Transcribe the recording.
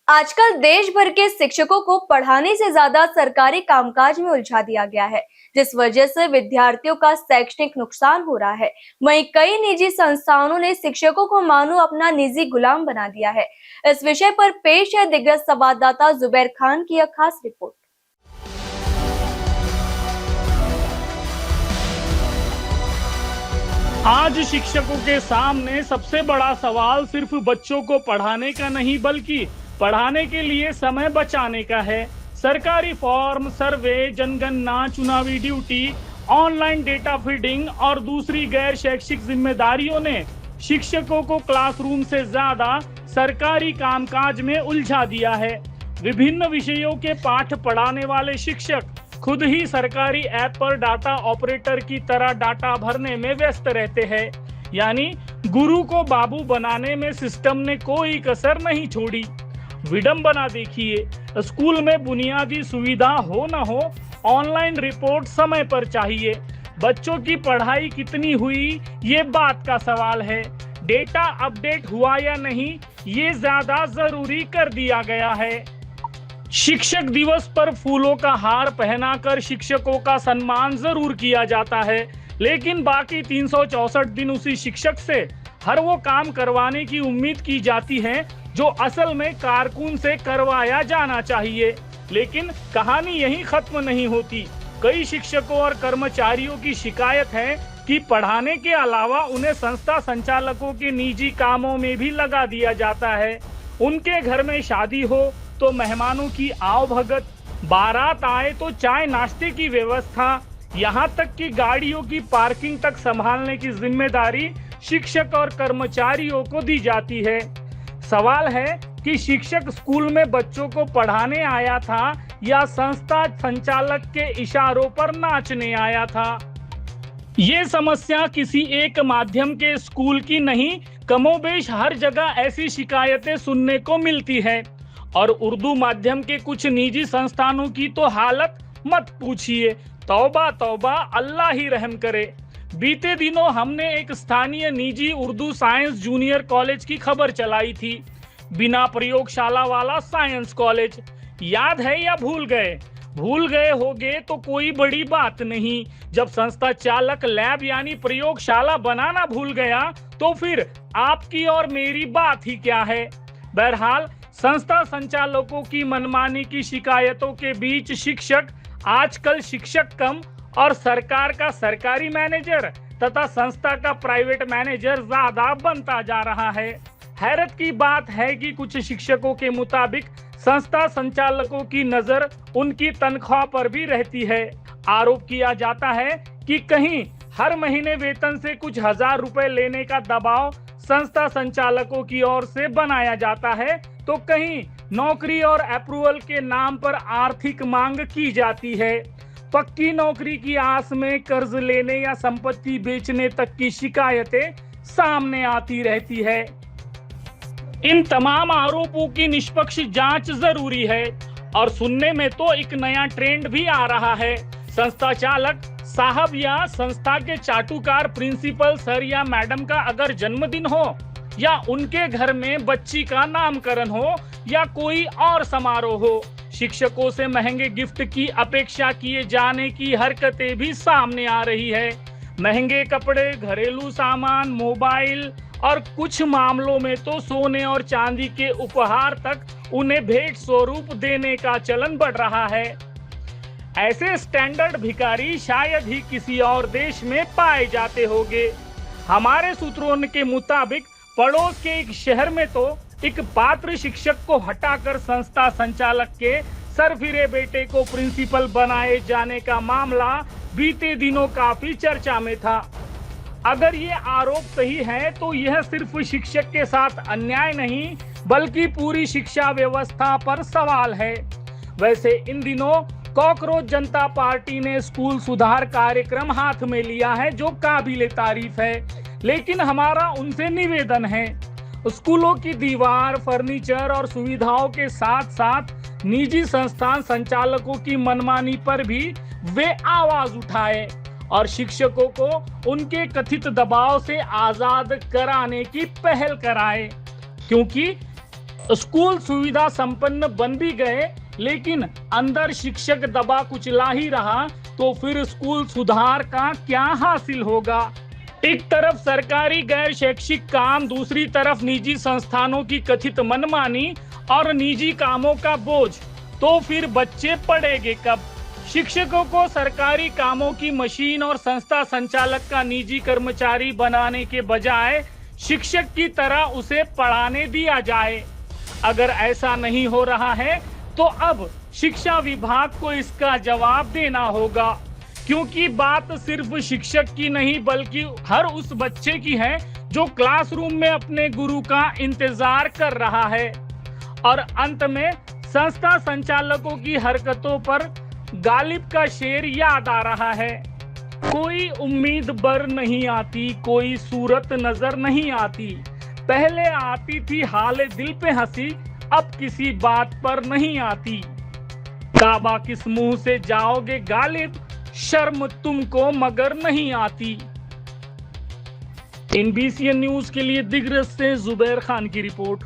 आजकल देश भर के शिक्षकों को पढ़ाने से ज्यादा सरकारी कामकाज में उलझा दिया गया है, जिस वजह से विद्यार्थियों का शैक्षणिक नुकसान हो रहा है। वहीं कई निजी संस्थानों ने शिक्षकों को मानो अपना निजी गुलाम बना दिया है। इस विषय पर पेश है दिग्गज संवाददाता जुबैर खान की एक खास रिपोर्ट। आज शिक्षकों के सामने सबसे बड़ा सवाल सिर्फ बच्चों को पढ़ाने का नहीं बल्कि पढ़ाने के लिए समय बचाने का है। सरकारी फॉर्म, सर्वे, जनगणना, चुनावी ड्यूटी, ऑनलाइन डेटा फीडिंग और दूसरी गैर शैक्षिक जिम्मेदारियों ने शिक्षकों को क्लासरूम से ज्यादा सरकारी कामकाज में उलझा दिया है। विभिन्न विषयों के पाठ पढ़ाने वाले शिक्षक खुद ही सरकारी ऐप पर डाटा ऑपरेटर की तरह डाटा भरने में व्यस्त रहते हैं। यानी गुरु को बाबू बनाने में सिस्टम ने कोई कसर नहीं छोड़ी। विडंबना देखिए, स्कूल में बुनियादी सुविधा हो न हो, ऑनलाइन रिपोर्ट समय पर चाहिए। बच्चों की पढ़ाई कितनी हुई, ये बात का सवाल है। डेटा अपडेट हुआ या नहीं, ये ज्यादा जरूरी कर दिया गया है। शिक्षक दिवस पर फूलों का हार पहनाकर शिक्षकों का सम्मान जरूर किया जाता है, लेकिन बाकी 364 दिन उसी शिक्षक से हर वो काम करवाने की उम्मीद की जाती है जो असल में कारकुन से करवाया जाना चाहिए। लेकिन कहानी यहीं खत्म नहीं होती। कई शिक्षकों और कर्मचारियों की शिकायत है कि पढ़ाने के अलावा उन्हें संस्था संचालकों के निजी कामों में भी लगा दिया जाता है। उनके घर में शादी हो तो मेहमानों की आवभगत, बारात आए तो चाय नाश्ते की व्यवस्था, यहाँ तक कि गाड़ियों की पार्किंग तक संभालने की जिम्मेदारी शिक्षक और कर्मचारियों को दी जाती है। सवाल है कि शिक्षक स्कूल में बच्चों को पढ़ाने आया था या संस्था संचालक के इशारों पर नाचने आया था। ये समस्या किसी एक माध्यम के स्कूल की नहीं, कमोबेश हर जगह ऐसी शिकायतें सुनने को मिलती है। और उर्दू माध्यम के कुछ निजी संस्थानों की तो हालत मत पूछिए। तौबा तौबा, अल्लाह ही रहम करे। बीते दिनों हमने एक स्थानीय निजी उर्दू साइंस जूनियर कॉलेज की खबर चलाई थी। बिना प्रयोगशाला वाला साइंस कॉलेज। याद है या भूल गए? भूल गए होगे तो कोई बड़ी बात नहीं। जब संस्था चालक लैब यानी प्रयोगशाला बनाना भूल गया तो फिर आपकी और मेरी बात ही क्या है। बहरहाल संस्था संचालकों की मनमानी की शिकायतों के बीच शिक्षक आजकल शिक्षक कम और सरकार का सरकारी मैनेजर तथा संस्था का प्राइवेट मैनेजर ज्यादा बनता जा रहा है। हैरत की बात है कि कुछ शिक्षकों के मुताबिक संस्था संचालकों की नजर उनकी तनख्वाह पर भी रहती है। आरोप किया जाता है कि कहीं हर महीने वेतन से कुछ हजार रुपए लेने का दबाव संस्था संचालकों की ओर से बनाया जाता है, तो कहीं नौकरी और अप्रूवल के नाम पर आर्थिक मांग की जाती है। पक्की नौकरी की आस में कर्ज लेने या संपत्ति बेचने तक की शिकायतें सामने आती रहती है। इन तमाम आरोपों की निष्पक्ष जांच जरूरी है। और सुनने में तो एक नया ट्रेंड भी आ रहा है। संस्था चालक साहब या संस्था के चाटुकार प्रिंसिपल सर या मैडम का अगर जन्मदिन हो या उनके घर में बच्ची का नामकरण हो या कोई और समारोह हो, शिक्षकों से महंगे गिफ्ट की अपेक्षा किए जाने की हरकतें भी सामने आ रही है। महंगे कपड़े, घरेलू सामान, मोबाइल और कुछ मामलों में तो सोने और चांदी के उपहार तक उन्हें भेंट स्वरूप देने का चलन बढ़ रहा है। ऐसे स्टैंडर्ड भिखारी शायद ही किसी और देश में पाए जाते होंगे। हमारे सूत्रों के मुताबिक पड़ोस के एक शहर में तो एक पात्र शिक्षक को हटाकर संस्था संचालक के सरफिरे बेटे को प्रिंसिपल बनाए जाने का मामला बीते दिनों काफी चर्चा में था। अगर ये आरोप सही है तो यह सिर्फ शिक्षक के साथ अन्याय नहीं बल्कि पूरी शिक्षा व्यवस्था पर सवाल है। वैसे इन दिनों कॉकरोच जनता पार्टी ने स्कूल सुधार कार्यक्रम हाथ में लिया है, जो काबिले तारीफ है। लेकिन हमारा उनसे निवेदन है, स्कूलों की दीवार, फर्नीचर और सुविधाओं के साथ साथ निजी संस्थान संचालकों की मनमानी पर भी वे आवाज उठाए और शिक्षकों को उनके कथित दबाव से आजाद कराने की पहल कराए। क्योंकि स्कूल सुविधा संपन्न बन भी गए, लेकिन अंदर शिक्षक दबा कुचला ही रहा तो फिर स्कूल सुधार का क्या हासिल होगा। एक तरफ सरकारी गैर शैक्षिक काम, दूसरी तरफ निजी संस्थानों की कथित मनमानी और निजी कामों का बोझ, तो फिर बच्चे पढ़ेंगे कब। शिक्षकों को सरकारी कामों की मशीन और संस्था संचालक का निजी कर्मचारी बनाने के बजाय शिक्षक की तरह उसे पढ़ाने दिया जाए। अगर ऐसा नहीं हो रहा है तो अब शिक्षा विभाग को इसका जवाब देना होगा, क्योंकि बात सिर्फ शिक्षक की नहीं बल्कि हर उस बच्चे की है जो क्लासरूम में अपने गुरु का इंतजार कर रहा है। और अंत में संस्था संचालकों की हरकतों पर गालिब का शेर याद आ रहा है। कोई उम्मीद बर नहीं आती, कोई सूरत नजर नहीं आती, पहले आती थी हाले दिल पे हंसी, अब किसी बात पर नहीं आती। काबा किस मुंह से जाओगे गालिब, शर्म तुमको मगर नहीं आती। NBCN न्यूज के लिए दिग्रस से जुबैर खान की रिपोर्ट।